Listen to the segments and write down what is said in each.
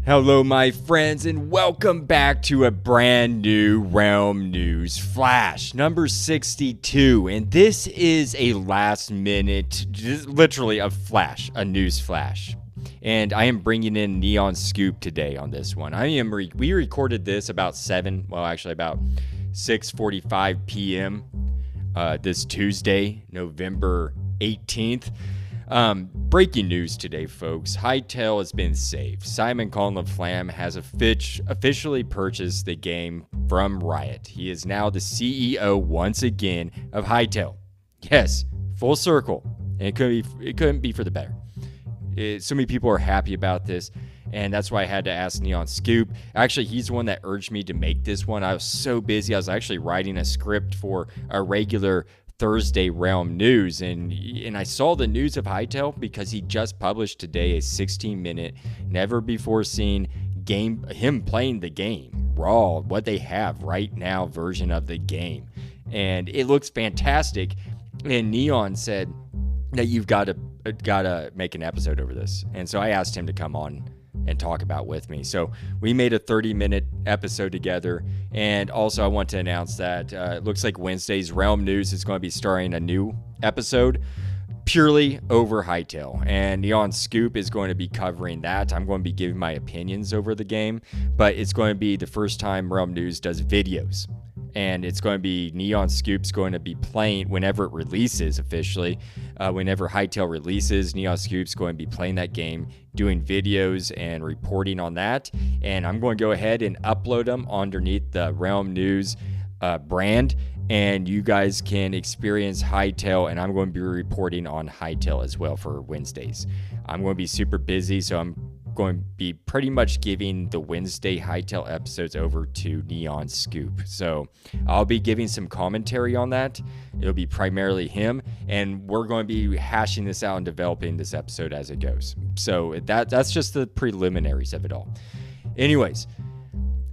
Hello, my friends, and welcome back to a brand new Realm News Flash, number 62. And this is a last minute, just literally a flash, a news flash. And I am bringing in Neon Scoop today on this one. We recorded this about 6:45 p.m. This Tuesday, November 18th. Breaking news today, folks. Hytale has been saved. Simon Collins-Laflamme has officially purchased the game from Riot. He is now the CEO once again of Hytale. Yes, full circle. And it couldn't be for the better. So many people are happy about this, and that's why I had to ask Neon Scoop. Actually, he's the one that urged me to make this one. I was so busy. I was actually writing a script for a regular Thursday Realm News, and I saw the news of Hytale because he just published today a 16-minute, never-before-seen game, him playing the game, raw, what they have right now version of the game. And it looks fantastic, and Neon said that you've got to make an episode over this. And so I asked him to come on and talk about with me. So we made a 30-minute episode together. And also I want to announce that it looks like Wednesday's Realm News is going to be starring a new episode purely over Hytale. And Neon Scoop is going to be covering that. I'm going to be giving my opinions over the game, but it's going to be the first time Realm News does videos. And it's going to be Neon Scoop's going to be playing whenever it releases officially. Whenever Hytale releases, Neon Scoop's going to be playing that game, doing videos and reporting on that. And I'm going to go ahead and upload them underneath the Realm News brand. And you guys can experience Hytale, and I'm going to be reporting on Hytale as well for Wednesdays. I'm going to be super busy, so I'm going to be pretty much giving the Wednesday Hytale episodes over to Neon Scoop. So I'll be giving some commentary on that. It'll be primarily him, and we're going to be hashing this out and developing this episode as it goes. So that's just the preliminaries of it all. Anyways,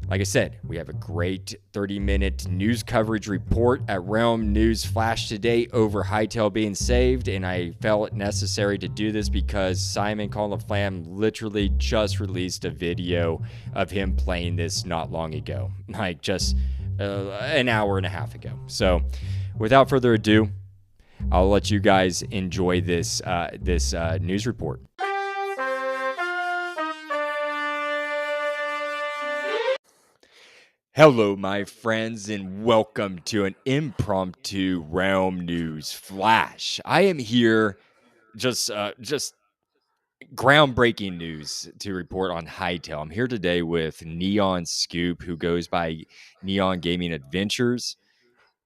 like I said, we have a great 30-minute news coverage report at Realm News Flash today over Hytale being saved, and I felt it necessary to do this because Simon Collins-Laflamme literally just released a video of him playing this not long ago, like just an hour and a half ago. So without further ado, I'll let you guys enjoy this news report. Hello, my friends, and welcome to an impromptu Realm News Flash. I am here just groundbreaking news to report on Hytale. I'm here today with Neon Scoop, who goes by Neon Gaming Adventures.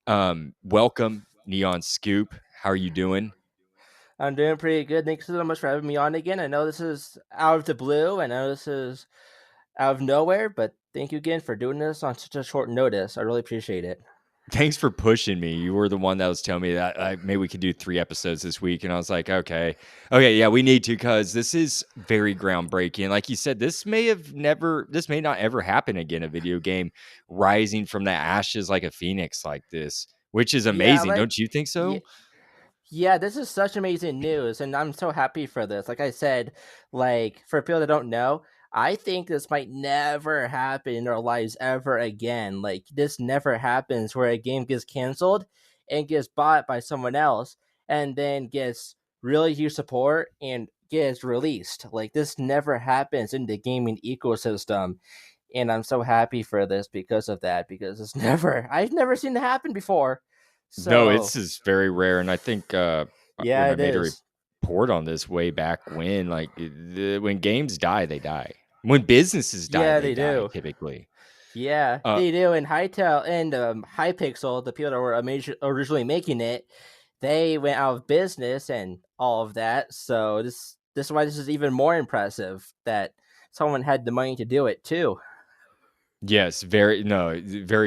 Welcome, Neon Scoop. How are you doing? I'm doing pretty good. Thanks so much for having me on again. I know this is out of the blue. I know this is out of nowhere, but thank you again for doing this on such a short notice. I really appreciate it. Thanks for pushing me. You were the one that was telling me that maybe we could do 3 episodes this week. And I was like, okay, yeah, we need to, because this is very groundbreaking. Like you said, this may not ever happen again, a video game rising from the ashes like a phoenix like this, which is amazing. Don't you think so? Yeah, this is such amazing news, and I'm so happy for this. Like I said, for people that don't know, I think this might never happen in our lives ever again. Like, this never happens where a game gets canceled and gets bought by someone else and then gets really huge support and gets released. Like, this never happens in the gaming ecosystem. And I'm so happy for this because of that, because I've never seen it happen before. No, So, it's just very rare. And I think when yeah, I it made a is. report on this way back when, when games die, they die. When businesses die, Yeah, they they die do. typically. Yeah, Uh, they do. And Hytale and Hypixel, the people that were originally making it, they went out of business and all of that. So this is why this is even more impressive that someone had the money to do it too. Yes, very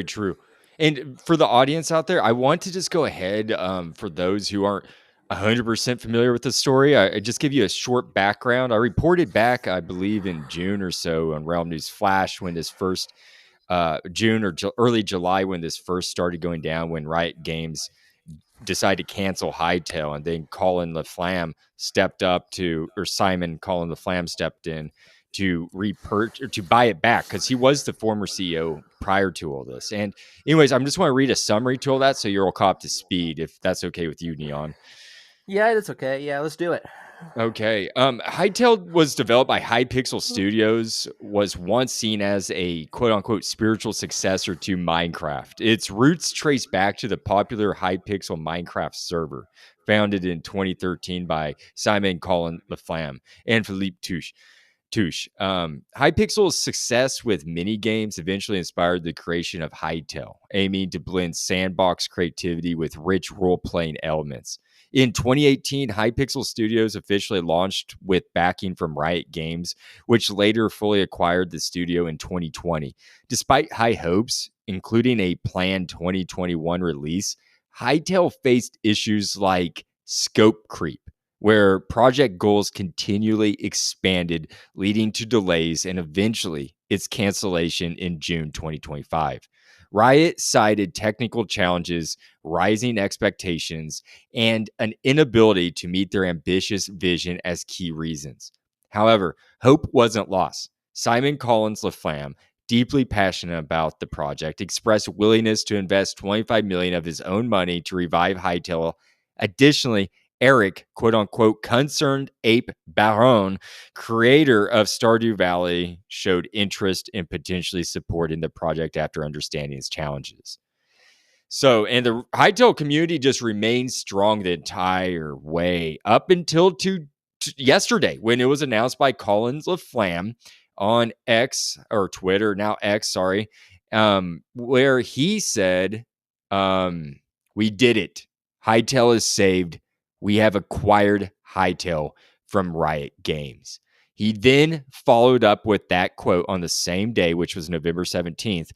true. And for the audience out there, I want to just go ahead, for those who aren't 100% familiar with the story, I just give you a short background. I reported back, I believe, in June or so on Realm News Flash when this first June or early July when this first started going down, when Riot Games decided to cancel Hytale, and then Simon Collins-Laflamme stepped in to repurchase or to buy it back because he was the former CEO prior to all this. And anyways, I'm just want to read a summary to all that so you're all caught up to speed if that's okay with you, Neon. Yeah, it's okay. Yeah, let's do it. Okay. Hytale was developed by Hypixel Studios, was once seen as a quote unquote spiritual successor to Minecraft. Its roots trace back to the popular Hypixel Minecraft server, founded in 2013 by Simon Collins-Laflamme and Philippe Touche. Hypixel's success with mini games eventually inspired the creation of Hytale, aiming to blend sandbox creativity with rich role playing elements. In 2018, Hypixel Studios officially launched with backing from Riot Games, which later fully acquired the studio in 2020. Despite high hopes, including a planned 2021 release, Hytale faced issues like scope creep, where project goals continually expanded, leading to delays and eventually its cancellation in June 2025. Riot cited technical challenges, rising expectations, and an inability to meet their ambitious vision as key reasons. However, hope wasn't lost. Simon Collins-Laflamme, deeply passionate about the project, expressed willingness to invest 25 million of his own money to revive Hytale. Additionally, Eric, quote unquote, concerned ape baron, creator of Stardew Valley, showed interest in potentially supporting the project after understanding its challenges. So, and the Hytale community just remained strong the entire way up until yesterday when it was announced by Collins-Laflamme on X or Twitter, now X, sorry, where he said, we did it. Hytale is saved. We have acquired Hytale from Riot Games. He then followed up with that quote on the same day, which was November 17th,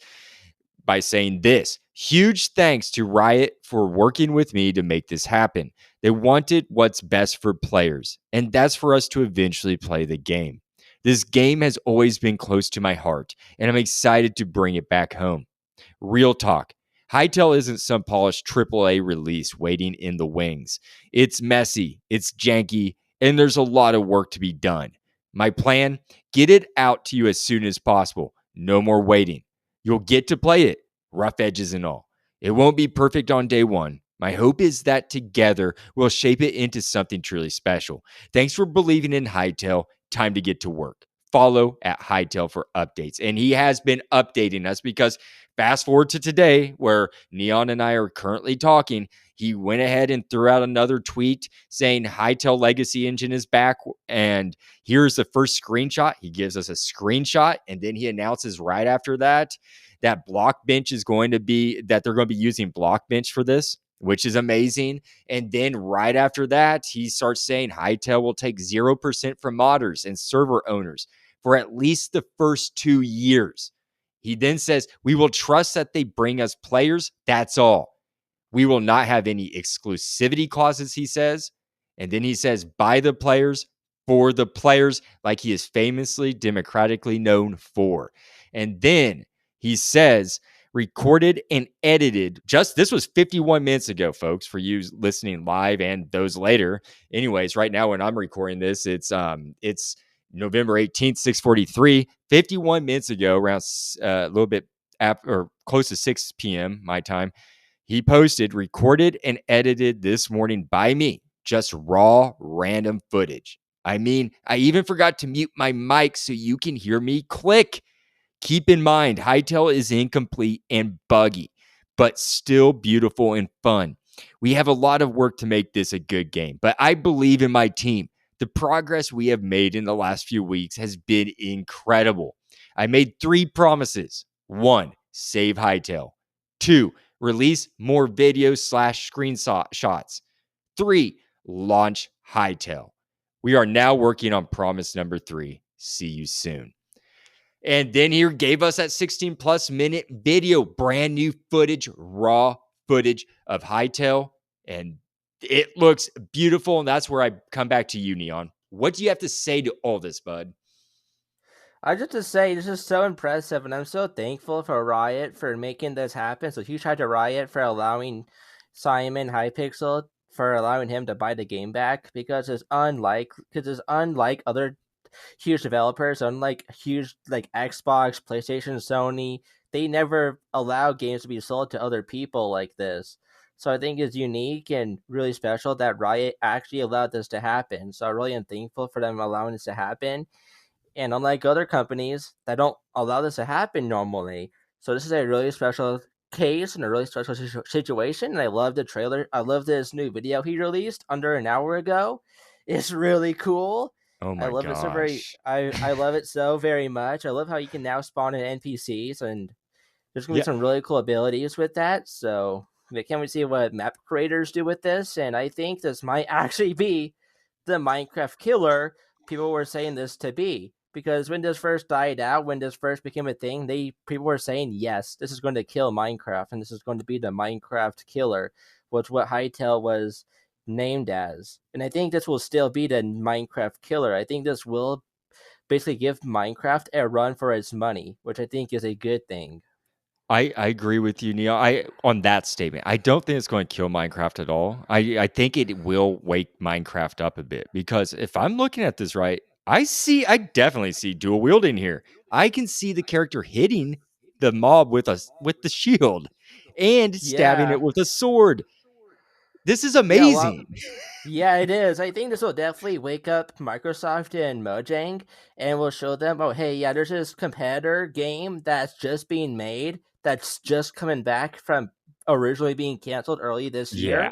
by saying this: huge thanks to Riot for working with me to make this happen. They wanted what's best for players, and that's for us to eventually play the game. This game has always been close to my heart, and I'm excited to bring it back home. Real talk. Hytale isn't some polished AAA release waiting in the wings. It's messy, it's janky, and there's a lot of work to be done. My plan: get it out to you as soon as possible. No more waiting. You'll get to play it, rough edges and all. It won't be perfect on day one. My hope is that together we'll shape it into something truly special. Thanks for believing in Hytale. Time to get to work. Follow at Hytale for updates. And he has been updating us because fast forward to today, where Neon and I are currently talking, he went ahead and threw out another tweet saying Hytale Legacy Engine is back. And here's the first screenshot. He gives us a screenshot, and then he announces right after that that Blockbench is going to be, that they're going to be using Blockbench for this, which is amazing. And then right after that, he starts saying Hytale will take 0% from modders and server owners for at least the first 2 years. He then says, we will trust that they bring us players. That's all. We will not have any exclusivity clauses, he says. And then he says, by the players, for the players, like he is famously democratically known for. And then he says, recorded and edited, just this was 51 minutes ago, folks, for you listening live and those later. Anyways, right now when I'm recording this, it's November 18th, 6:43, 51 minutes ago, around a little bit after, or close to 6 p.m. my time. He posted, recorded and edited this morning by me, just raw, random footage. I mean, I even forgot to mute my mic so you can hear me click. Keep in mind, Hytale is incomplete and buggy, but still beautiful and fun. We have a lot of work to make this a good game, but I believe in my team. The progress we have made in the last few weeks has been incredible. I made 3 promises. 1, save Hytale. 2, release more videos / screenshots. 3, launch Hytale. We are now working on promise number 3. See you soon. And then he gave us that 16 plus minute video, brand new footage, raw footage of Hytale. And it looks beautiful. And that's where I come back to you, Neon. What do you have to say to all this, bud? I just to say this is so impressive, and I'm so thankful for Riot for making this happen. So huge shout to Riot for allowing Simon Hypixel for allowing him to buy the game back, because it's unlike other huge developers, unlike huge like Xbox, PlayStation, Sony, they never allow games to be sold to other people like this. So I think it's unique and really special that Riot actually allowed this to happen. So I really am thankful for them allowing this to happen. And unlike other companies that don't allow this to happen normally, so this is a really special case and a really special situation. And I love the trailer. I love this new video he released under an hour ago. It's really cool. Oh I my love it so very. gosh. I love it so very much. I love how you can now spawn in NPCs, and there's gonna be Yeah, some really cool abilities with that. So I can't wait to see what map creators do with this. And I think this might actually be the Minecraft killer people were saying this to be. Because when this first died out, when this first became a thing, people were saying, yes, this is going to kill Minecraft, and this is going to be the Minecraft killer, which what Hytale was named as. And I think this will still be the Minecraft killer. I think this will basically give Minecraft a run for its money, which I think is a good thing. I agree with you, Neil. I on that statement. I don't think it's going to kill Minecraft at all. I think it will wake Minecraft up a bit because if I'm looking at this right, I definitely see dual wielding here. I can see the character hitting the mob with the shield and stabbing Yeah. it with a sword. This is Yeah, well, amazing. yeah, it is. I think this will definitely wake up Microsoft and Mojang and will show them, oh, hey, yeah, there's this competitor game that's just being made that's just coming back from originally being canceled early this Yeah.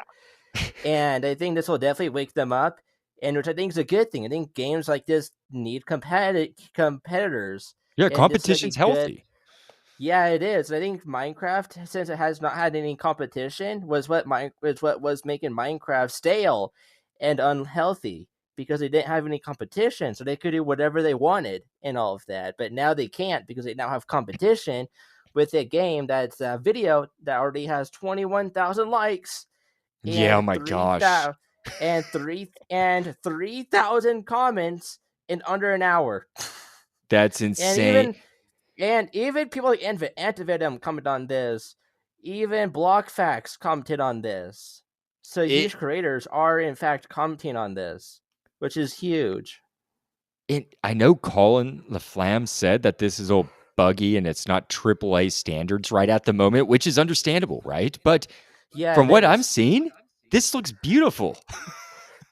year. And I think this will definitely wake them up, and which I think is a good thing. I think games like this need competitors, Yeah, and this is like a competition's good. healthy. Yeah, it is. I think Minecraft, since it has not had any competition, was what was making Minecraft stale and unhealthy because they didn't have any competition, so they could do whatever they wanted and all of that. But now they can't because they now have competition with a game that's a video that already has 21,000 likes Yeah, oh and my gosh. 3,000 comments in under an hour, That's and insane. even people like Antivenom commented on this. Even BlockFacts commented on this. So It huge creators are in fact commenting on this, which is huge. I know Collins-Laflamme said that this is all buggy and it's not AAA standards right at the moment, which is understandable, right? But Yeah, from it what I'm is. seeing, this looks beautiful.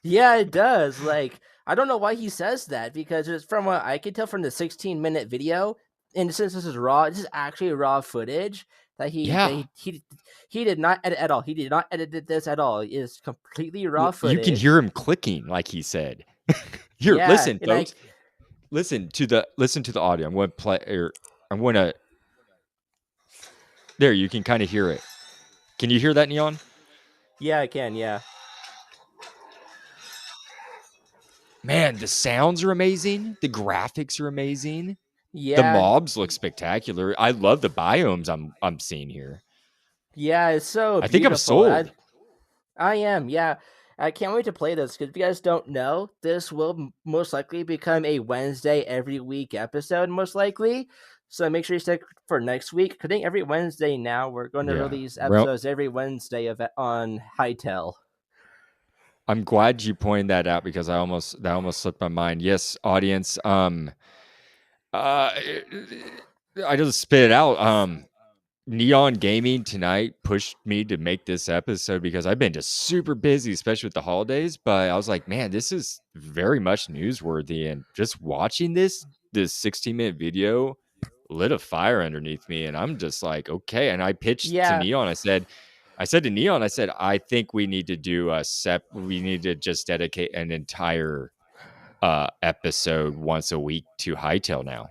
Yeah, it does. Like, I don't know why he says that because it's from what I could tell from the 16-minute video, and since this is raw, this is actually raw footage that Yeah. he did not edit at all. He did not edit this at all. It is completely raw You can hear footage. him clicking like he said. Here, Yeah, listen, and I folks. Listen to the audio. I'm going to play or I'm going to there, you can kind of hear it. Can you hear that, Neon? yeah, I can, yeah. Man, the sounds are amazing. The graphics are amazing. The Yeah, mobs look spectacular. I love the biomes I'm seeing here. yeah, it's so I think I'm beautiful. sold. I am, yeah. I can't wait to play this because if you guys don't know, this will most likely become a Wednesday every week episode, most likely. So make sure you stick for next week. I think every Wednesday now we're going to Yeah. release Well, episodes every Wednesday on Hytale. I'm glad you pointed that out because that almost slipped my mind. Yes, audience. Uh, I just spit it out. Neon Gaming tonight pushed me to make this episode because I've been just super busy, especially with the holidays. But I was like, man, this is very much newsworthy. And just watching this 16-minute video lit a fire underneath me. And I'm just like, okay. And I pitched to Yeah, Neon. I said to Neon, I said, I think we need to do we need to just dedicate an entire episode once a week to Hytale now.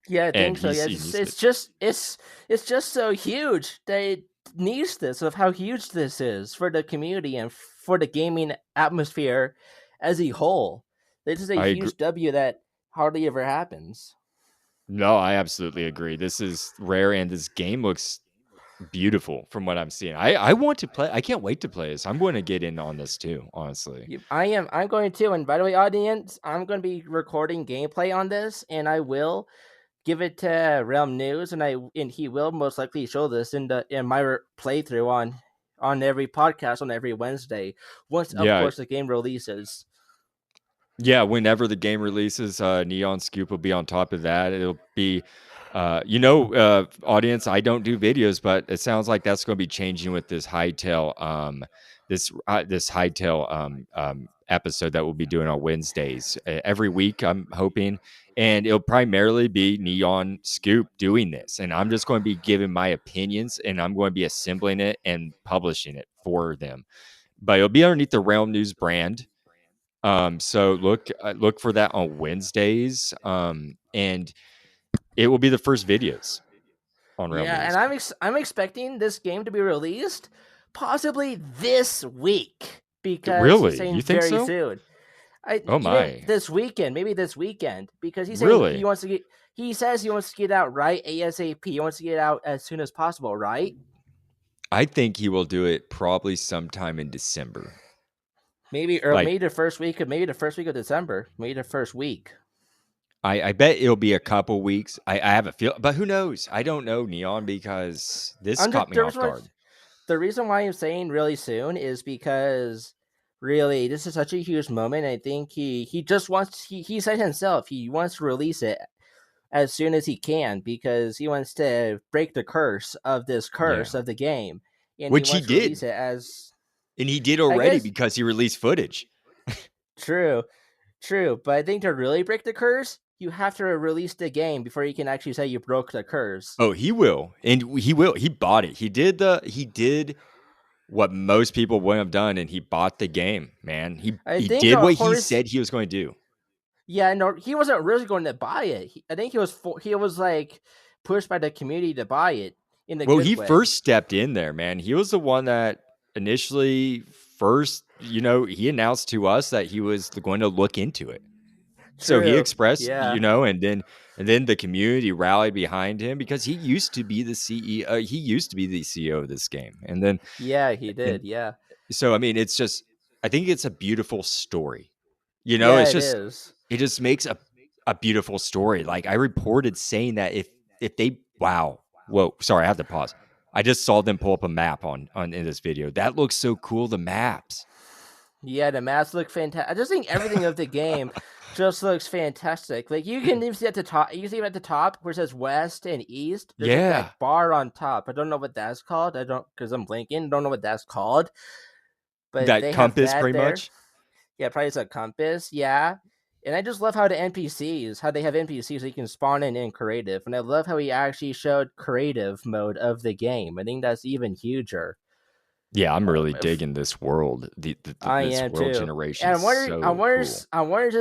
yeah, I And think so. Yeah, he needs it. it's just so huge. They needs this of how huge this is for the community and for the gaming atmosphere as a whole. This is a I agree. huge W that hardly ever happens. No, I absolutely agree. This is rare, and this game looks beautiful from what I'm seeing. I want to play. I can't wait to play this. I'm going to get in on this too, honestly. I am. I'm going to. And by the way, audience, I'm going to be recording gameplay on this, and I will give it to Realm News, and he will most likely show this in my playthrough on every podcast on every Wednesday. Once, of Yeah, course, the game releases. Yeah, whenever the game releases, Neon Scoop will be on top of that. It'll be, audience, I don't do videos, but it sounds like that's going to be changing with this Hytale, this Hytale episode that we'll be doing on Wednesdays every week. I'm hoping, and it'll primarily be Neon Scoop doing this, and I'm just going to be giving my opinions, and I'm going to be assembling it and publishing it for them. But it'll be underneath the Realm News brand. So look for that on Wednesdays. And it will be the first videos on Realm Yeah, and News. I'm expecting this game to be released possibly this week because he's Really? You saying think very so? soon. I Oh even my. this weekend, maybe this weekend, because he's saying he Really? wants to get. He says he wants to get out right ASAP. He wants to get out as soon as possible, right? I think he will do it probably sometime in December. Maybe or Like maybe the first week of December, maybe the first week. I bet it'll be a couple weeks. I have a feel, but who knows? I don't know, Neon, because this Under caught me off guard. the reason why I'm saying really soon is because really this is such a huge moment. I think he just wants he said himself he wants to release it as soon as he can because he wants to break the curse of this Yeah. curse of the game, and he Which he wants to release did. it as And he did I already guess because he released footage. true, true. But I think to really break the curse, you have to release the game before you can actually say you broke the curse. Oh, he will. And he will. He bought it. He did what most people wouldn't have done, and he bought the game, man. He I he think did a what he horse. said he was going to do. Yeah, no, he wasn't really going to buy it. I think he was like pushed by the community to buy it in a Well, good he way. first stepped in there, man. He was the one that initially first, he announced to us that he was going to look into it. So he True. expressed, Yeah. and then the community rallied behind him because he used to be the CEO. He used to be the CEO of this game, and then Yeah, he and did. Yeah. so I mean, it's just I think it's a beautiful story. Yeah, It's it just is. it just makes a beautiful story. Like I reported saying that if they whoa, sorry, I have to pause. I just saw them pull up a map on in this video. That looks so cool. The maps. Yeah, the maps look fantastic. I just think everything of the game just looks fantastic. Like you can even see at the top. You see at the top where it says West and East. There's like Yeah, that bar on top. I don't know what that's called. I don't because I'm blinking. Don't know what that's called. But that they have compass that pretty there. much. Yeah, probably it's a compass. Yeah. And I just love how the NPCs, how they have NPCs that you can spawn in creative. And I love how he actually showed creative mode of the game. I think that's even huger. Yeah, I'm really If digging this world. I This am world too. generation And is so cool. I wonder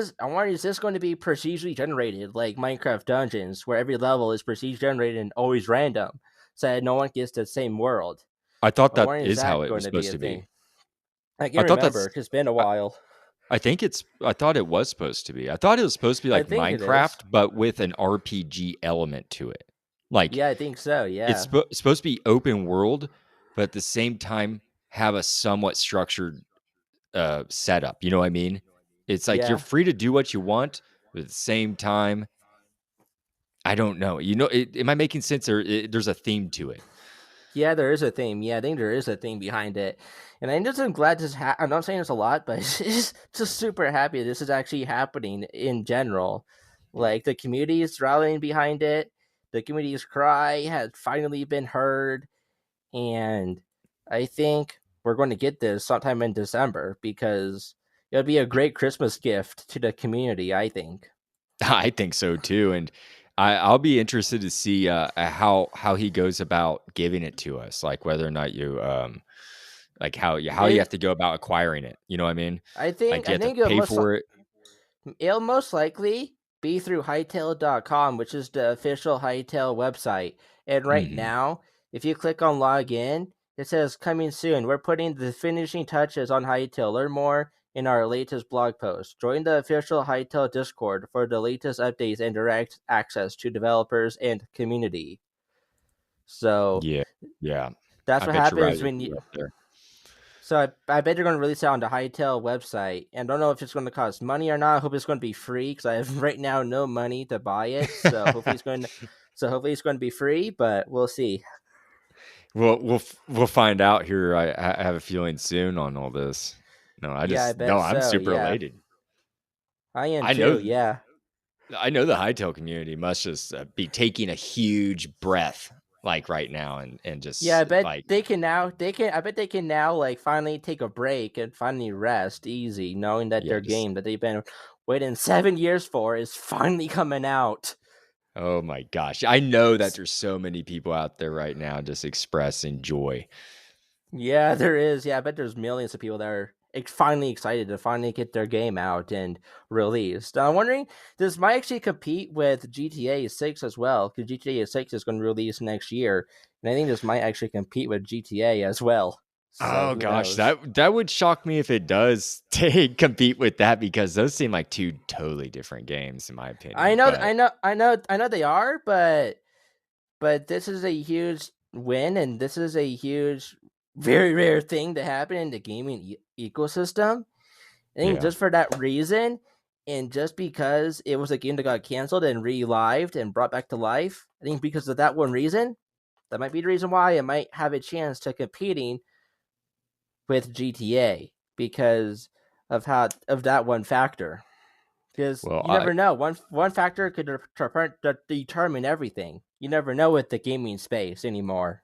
is this going to be procedurally generated like Minecraft Dungeons, where every level is procedurally generated and always random, so that no one gets the same world? I thought I that wonder is is how that it going was to be supposed a to thing? be. I I can't thought remember. that's. It's been a I, while. I think it's. I thought it was supposed to be. I thought it was supposed to be I like think it is. Minecraft, but with an RPG element to it. Like Yeah, I think so. it's Yeah. supposed to be open world, but at the same time have a somewhat structured setup. You know what I mean? It's like you're Yeah. free to do what you want, but at the same time, I don't know. Am I making sense? Or there's a theme to it? Yeah, there is a theme. Yeah, I think there is a theme behind it. And I'm just glad this I'm not saying this a lot, but it's just super happy this is actually happening in general. Like the community is rallying behind it. The community's cry has finally been heard. And I think we're going to get this sometime in December because it'll be a great Christmas gift to the community, I think. I think so too, and I'll be interested to see how he goes about giving it to us, like whether or not you like how you have It to go about acquiring it. You know what I mean? Like you I have to think pay for it. it'll most likely be through Hytale.com, which is the official Hytale website. And right Hmm. now, if you click on login, it says coming soon. We're putting the finishing touches on Hytale. Learn more in our latest blog post. Join the official Hytale Discord for the latest updates and direct access to developers and community. So Yeah, yeah. that's I what bet you're right. happens You're when you right there. So I bet they're going to release it on the Hytale website, and I don't know if it's going to cost money or not. I hope it's going to be free because I have right now no money to buy it. So hopefully it's going to be free, but we'll see. We'll find out here. I have a feeling soon on all this. No, Yeah, I no, bet I'm so. super Yeah, elated. I am I know too. Yeah. I know the Hytale community must just be taking a huge breath like right now and Yeah, just I bet like they can now. I bet they can now like finally take a break and finally rest easy, knowing that yeah, their just game that they've been waiting 7 years for is finally coming out. oh my gosh. I know that there's so many people out there right now just expressing joy. Yeah, there is. Yeah, I bet there's millions of people that are finally excited to finally get their game out and released. I'm wondering, this might actually compete with GTA 6 as well, because GTA 6 is going to release next year, and I think this might actually compete with GTA as well. So Oh who gosh, knows? that would shock me if it does take compete with that because those seem like two totally different games in my I opinion. know, But I know, I know, I know they are, but this is a huge win, and this is a huge, very rare thing to happen in the gaming ecosystem. I think yeah. just for that reason, and just because it was a game that got canceled and relived and brought back to life, I think because of that one reason, that might be the reason why it might have a chance to competing with GTA because of that one factor. Because Well, you never know, one factor could determine everything. You never know with the gaming space anymore.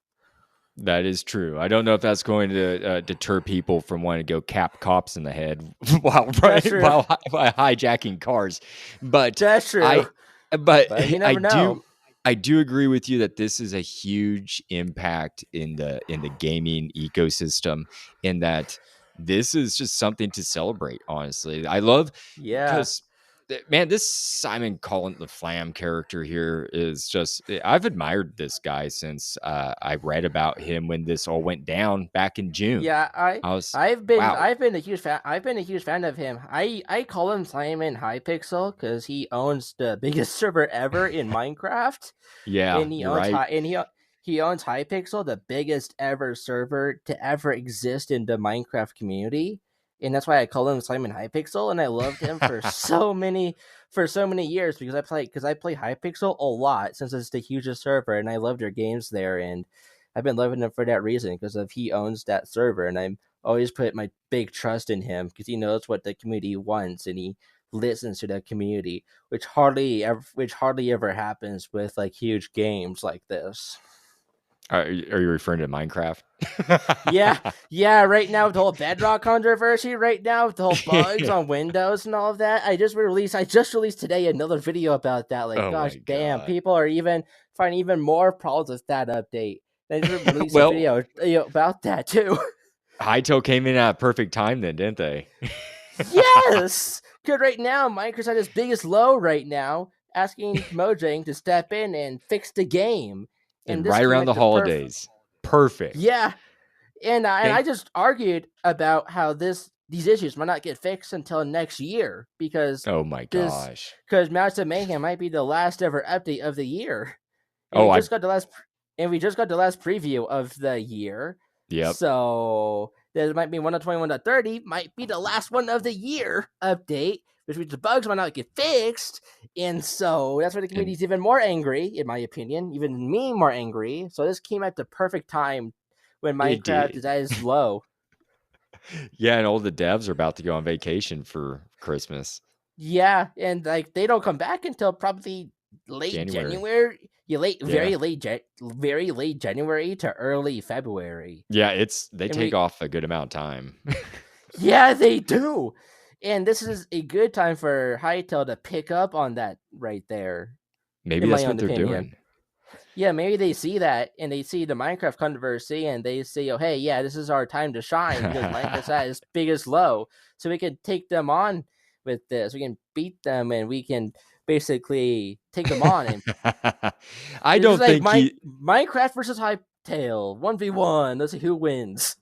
that is true. I don't know if that's going to deter people from wanting to go cap cops in the head while That's true. while hijacking cars, but That's true. I but But you I never know. do I do agree with you that this is a huge impact in the gaming ecosystem. In that this is just something to celebrate. Honestly, I love Yeah. because man, this Simon Collins-Laflamme character here is just I've admired this guy since I read about him when this all went down back in June. Yeah, I was wow. I've been a huge fan. I've been a huge fan of him. I call him Simon Hypixel because he owns the biggest server ever in Minecraft, Yeah, and you're right. he owns Hypixel, the biggest ever server to ever exist in the Minecraft community, and that's why I call him Simon Hypixel. And I loved him for so many years because I play Hypixel a lot since it's the hugest server, and I love their games there and. I've been loving him for that reason because of he owns that server, and I'm always put my big trust in him because he knows what the community wants and he listens to the community, which hardly ever happens with like huge games like this. Are you referring to Minecraft? Yeah, yeah. Right now, with the whole Bedrock controversy, right now, with the whole bugs on Windows and all of that, I just released today another video about that. Like, Oh gosh, my damn, god. people are even finding even more problems with that update. I just released a Well, video about that too. Hytale came in at a perfect time then, didn't they? Yes, because right now Microsoft is biggest low right now, asking Mojang to step in and fix the game, and And this right came around at the the perfect. holidays. Perfect. Yeah, and I Thank just argued about how these issues might not get fixed until next year oh my this gosh. because Master Mayhem might be the last ever update of the year, and Oh, we I just got the last preview of the year, yep. so there might be 1.21.30 might be the last one of the year update, which means the bugs might not get fixed, and so that's why the And community's even more angry, in my opinion, even me more angry. So this came at the perfect time when it Minecraft is did. at its low. Yeah, and all the devs are about to go on vacation for Christmas, Yeah, and like they don't come back until probably late January. January. Yeah. Very late January to early February. Yeah, they And take we off a good amount of time. yeah, they do. And this is a good time for Hytale to pick up on that right there, Maybe in my that's what own they're opinion. doing. Yeah, maybe they see that and they see the Minecraft controversy and they say, "Oh, hey, yeah, this is our time to shine because Minecraft's at its biggest low, so we can take them on with this. We can beat them and we can basically take them on." And I it's just don't like think he Minecraft versus Hytale, 1v1. Let's see who wins.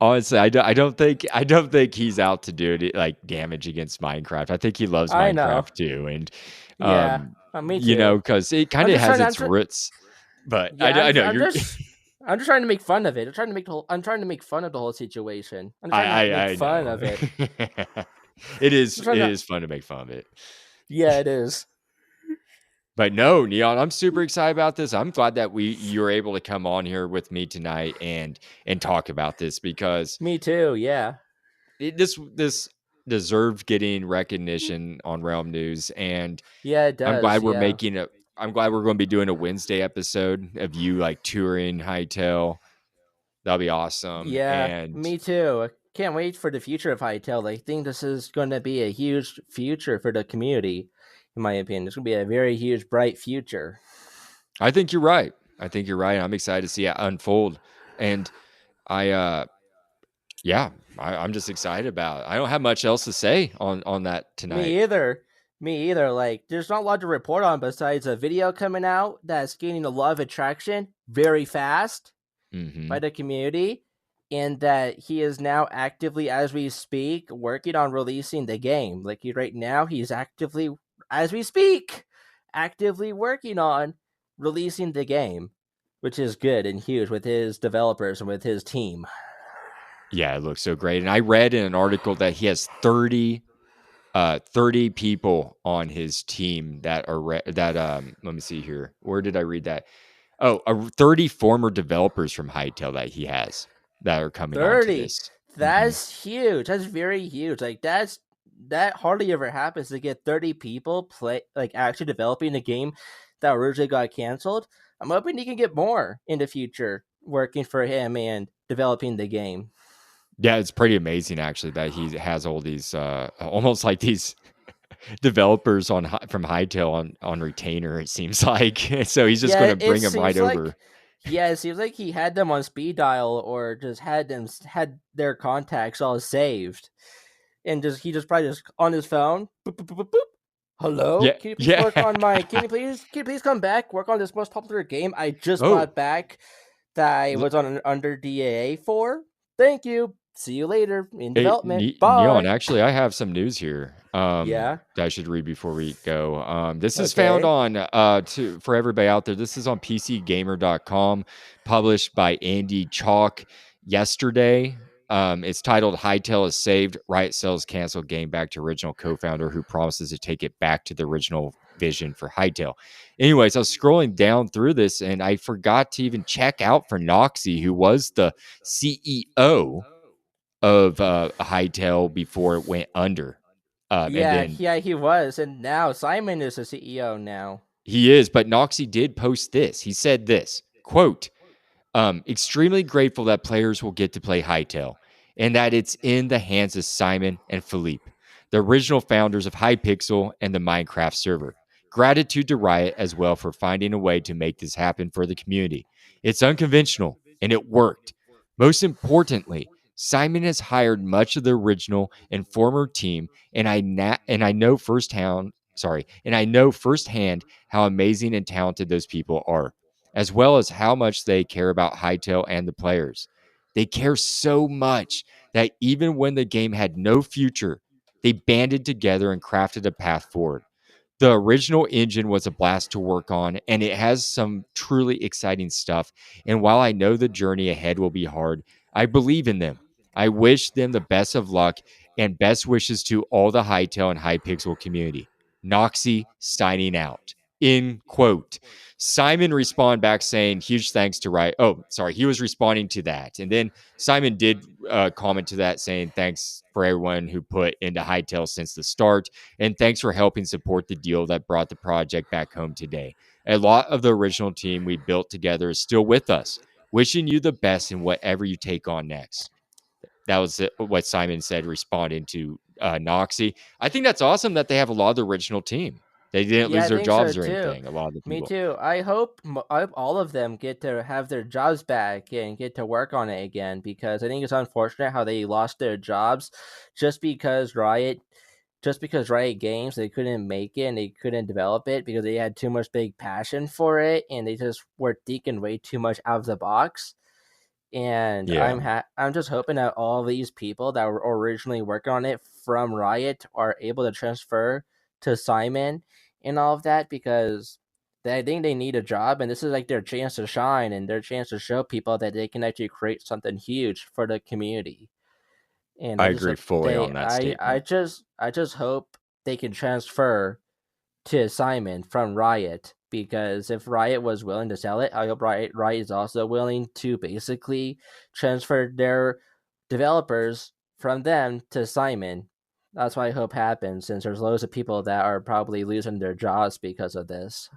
honestly, I don't think he's out to do it like damage against Minecraft. I think he loves I know. Minecraft too, and Yeah, me you too. know, because it kind I'm of just has trying. its roots. But Yeah, I know I'm you're. just. I'm just trying to make fun of it. I'm trying to make fun of the whole situation. I'm trying to make I fun know. of it. I'm It trying to. is fun to make fun of it. Yeah, it is. But no, Neon, I'm super excited about this. I'm glad that you're able to come on here with me tonight and talk about this because Me too. Yeah. this deserved getting recognition on Realm News, and Yeah, it I'm does. glad we're Yeah. making a. I'm glad we're going to be doing a Wednesday episode of you like touring Hytale. That'll be awesome. Yeah, And me too. I can't wait for the future of Hytale. I think this is going to be a huge future for the community, in my opinion. It's going to be a very huge, bright future. I think you're right. I think you're right. I'm excited to see it unfold. And I, yeah, I'm just excited about it. I don't have much else to say on that tonight. Me either. Me either. Like, there's not a lot to report on besides a video coming out that's gaining a lot of attraction very fast Hmm. by the community, and that he is now actively, as we speak, working on releasing the game. Like, right now, he's actively, as we speak, actively working on releasing the game, which is good and huge with his developers and with his team. Yeah, it looks so great. And I read in an article that he has 30 people on his team that are let me see here. Where did I read that? Oh, 30 former developers from Hytale that he has that are coming on to 30. this. Hmm. That's huge. That's very huge. Like, that hardly ever happens to get 30 people actually developing a game that originally got canceled. I'm hoping he can get more in the future working for him and developing the game. Yeah, it's pretty amazing actually that he has all these almost like these developers from Hytale on retainer. It seems like so he's just going Yeah, to it bring them right seems over. like it seems like he had them on speed dial or just had their contacts all saved. And just he just probably just on his phone. Boop, boop, boop, boop, boop. Hello, Yeah, can you please yeah. work on my? Can you please come back? Work on this most popular game I just Oh, bought back that I was on under DAA for. Thank you. See you later in hey, development. Neon, Bye. actually, I have some news here Yeah. that I should read before we go. This is found Okay. on, for everybody out there, this is on PCGamer.com, published by Andy Chalk yesterday. It's titled Hytale Saved, Riot sells canceled game back to original co-founder who promises to take it back to the original vision for Hytale. Anyways, I was scrolling down through this and I forgot to even check out for Noxie, who was the CEO of Hytale before it went under. And Yeah, then yeah, he was, and now Simon is the CEO now. he is, but Noxie did post this. He said this quote, extremely grateful that players will get to play Hytale and that it's in the hands of Simon and Philippe, the original founders of Hypixel and the Minecraft server. Gratitude to Riot as well for finding a way to make this happen for the community. It's unconventional and it worked. Most importantly, Simon has hired much of the original and former team, and I know firsthand. Sorry, and I know firsthand how amazing and talented those people are, as well as how much they care about Hytale and the players. They care so much that even when the game had no future, they banded together and crafted a path forward. The original engine was a blast to work on, and it has some truly exciting stuff. And while I know the journey ahead will be hard, I believe in them. I wish them the best of luck and best wishes to all the Hytale and Hypixel community. Noxie signing out. In quote. Simon responded back saying, huge thanks to Riot. Oh, sorry. He was responding to that. And then Simon did comment to that saying, thanks for everyone who put into Hytale since the start. And thanks for helping support the deal that brought the project back home today. A lot of the original team we built together is still with us. Wishing you the best in whatever you take on next. That was what Simon said, responding to Noxie. I think that's awesome that they have a lot of the original team. They didn't Yeah, lose I their think so jobs or too. anything. A lot of the Me people. too. I hope all of them get to have their jobs back and get to work on it again, because I think it's unfortunate how they lost their jobs just because Riot Games, they couldn't make it and they couldn't develop it because they had too much big passion for it and they just were thinking way too much out of the box. And Yeah, I'm just hoping that all these people that were originally working on it from Riot are able to transfer to Simon and all of that, because I think they need a job and this is like their chance to shine and their chance to show people that they can actually create something huge for the community. And I I just agree hope fully on that statement. I just hope they can transfer to Simon from Riot, because if Riot was willing to sell it, I hope Riot is also willing to basically transfer their developers from them to Simon, That's what I hope happens, since there's loads of people that are probably losing their jobs because of this.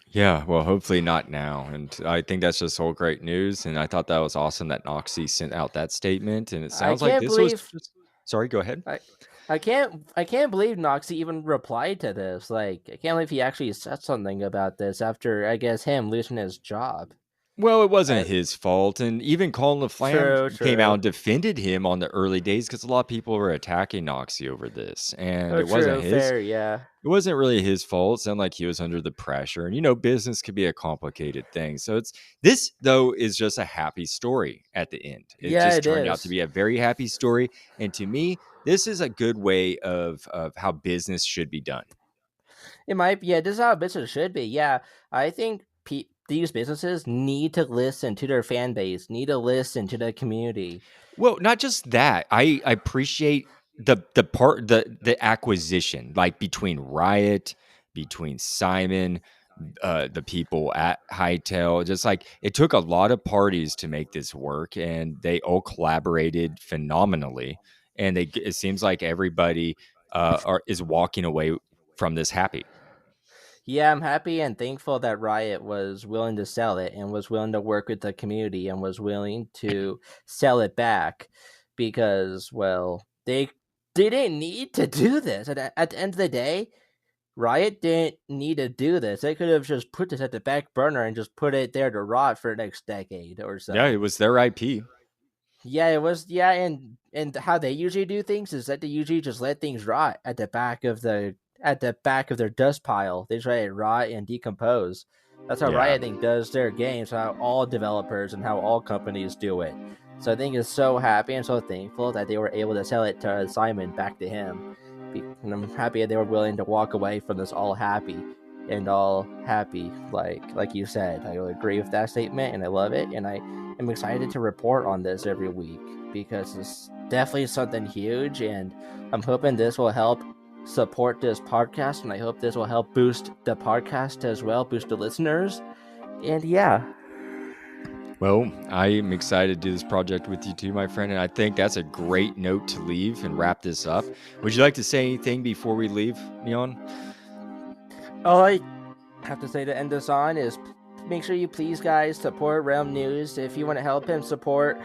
Yeah, well, hopefully not now. And I think that's just all great news. And I thought that was awesome that Noxie sent out that statement. And it I sounds like can't this was believe just. Sorry, go ahead. I I can't believe Noxie even replied to this. Like, I can't believe he actually said something about this after, I guess, him losing his job. Well, it wasn't Uh, his fault. And even true, Collins-Laflamme came out true. and defended him on the early days because a lot of people were attacking Noxie over this. And Oh, it wasn't true, his. fair, yeah. It wasn't really his fault. It sounded like he was under the pressure. And business could be a complicated thing. So this though is just a happy story at the end. It Yeah, just it turned out to is. be a very happy story. And to me, this is a good way of how business should be done. It might be, yeah, this is how business should be. Yeah, I think these businesses need to listen to their fan base, need to listen to the community. Well, not just that. I appreciate the acquisition, like between Riot, between Simon, the people at Hytale. Just like it took a lot of parties to make this work, and they all collaborated phenomenally. And it seems like everybody is walking away from this happy. Yeah, I'm happy and thankful that Riot was willing to sell it and was willing to work with the community and was willing to sell it back, because, well, they didn't need to do this. At the end of the day, Riot didn't need to do this. They could have just put this at the back burner and just put it there to rot for the next decade or Yeah, it so. was their IP. Yeah, it was. Yeah, and how they usually do things is that they usually just let things rot at the back of their dust pile. They just let it rot and decompose. That's how Yeah. Riot, I think, does their games. How all developers and how all companies do it. So I think it's so happy and so thankful that they were able to sell it to Simon back to him. And I'm happy that they were willing to walk away from this all happy. Like you said, I agree with that statement, and I love it. And I'm excited to report on this every week because it's definitely something huge, and I'm hoping this will help support this podcast, and I hope this will help boost the podcast as well, boost the listeners. And yeah. Well, I am excited to do this project with you too, my friend, and I think that's a great note to leave and wrap this up. Would you like to say anything before we leave, Neon? All I have to say to end this on is make sure you please, guys, support Realm News. If you want to help him support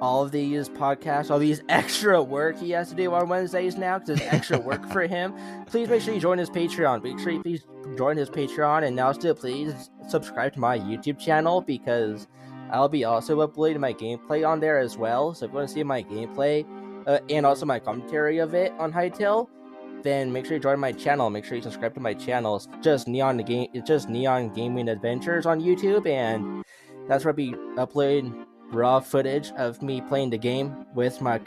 all of these podcasts, all these extra work he has to do on Wednesdays now, because it's extra work for him, please make sure you join his Patreon. Make sure you please join his Patreon, and also please subscribe to my YouTube channel, because I'll be also uploading my gameplay on there as well. So if you want to see my gameplay and also my commentary of it on Hytale, then make sure you join my channel. Make sure you subscribe to my channel. It's just Neon Gaming Adventures on YouTube, and that's where I'll be uploading raw footage of me playing the game with my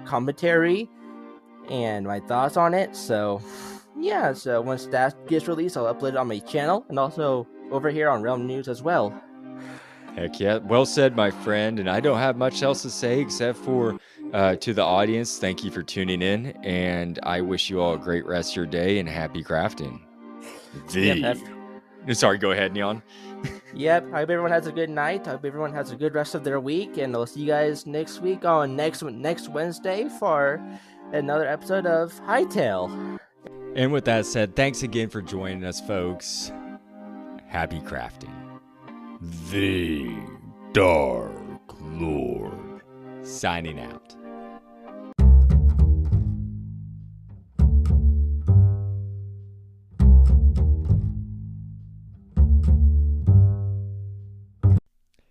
commentary and my thoughts on it. So yeah, so once that gets released, I'll upload it on my channel and also over here on Realm News as well. Heck yeah. Well said, my friend. And I don't have much else to say except for to the audience, thank you for tuning in. And I wish you all a great rest of your day and happy crafting. Sorry, go ahead, Neon. Yep. I hope everyone has a good night. I hope everyone has a good rest of their week. And I'll see you guys next week on next Wednesday for another episode of Hytale. And with that said, thanks again for joining us, folks. Happy crafting. The Dark Lord. Signing out.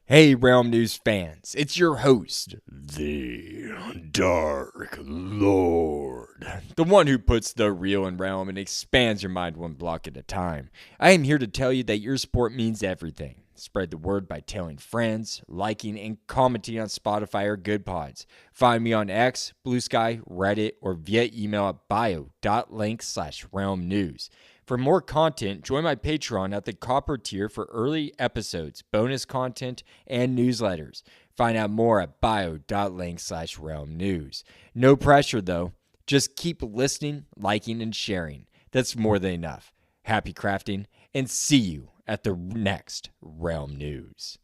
Hey, Realm News fans, it's your host, the Dark Lord, the one who puts the real in Realm and expands your mind one block at a time. I am here to tell you that your support means everything. Spread the word by telling friends, liking, and commenting on Spotify or Good Pods. Find me on X, Blue Sky, Reddit, or via email at bio.link/Realm News. For more content, join my Patreon at the Copper tier for early episodes, bonus content, and newsletters. Find out more at bio.link/Realm News. No pressure though. Just keep listening, liking, and sharing. That's more than enough. Happy crafting, and see you at the next Realm News.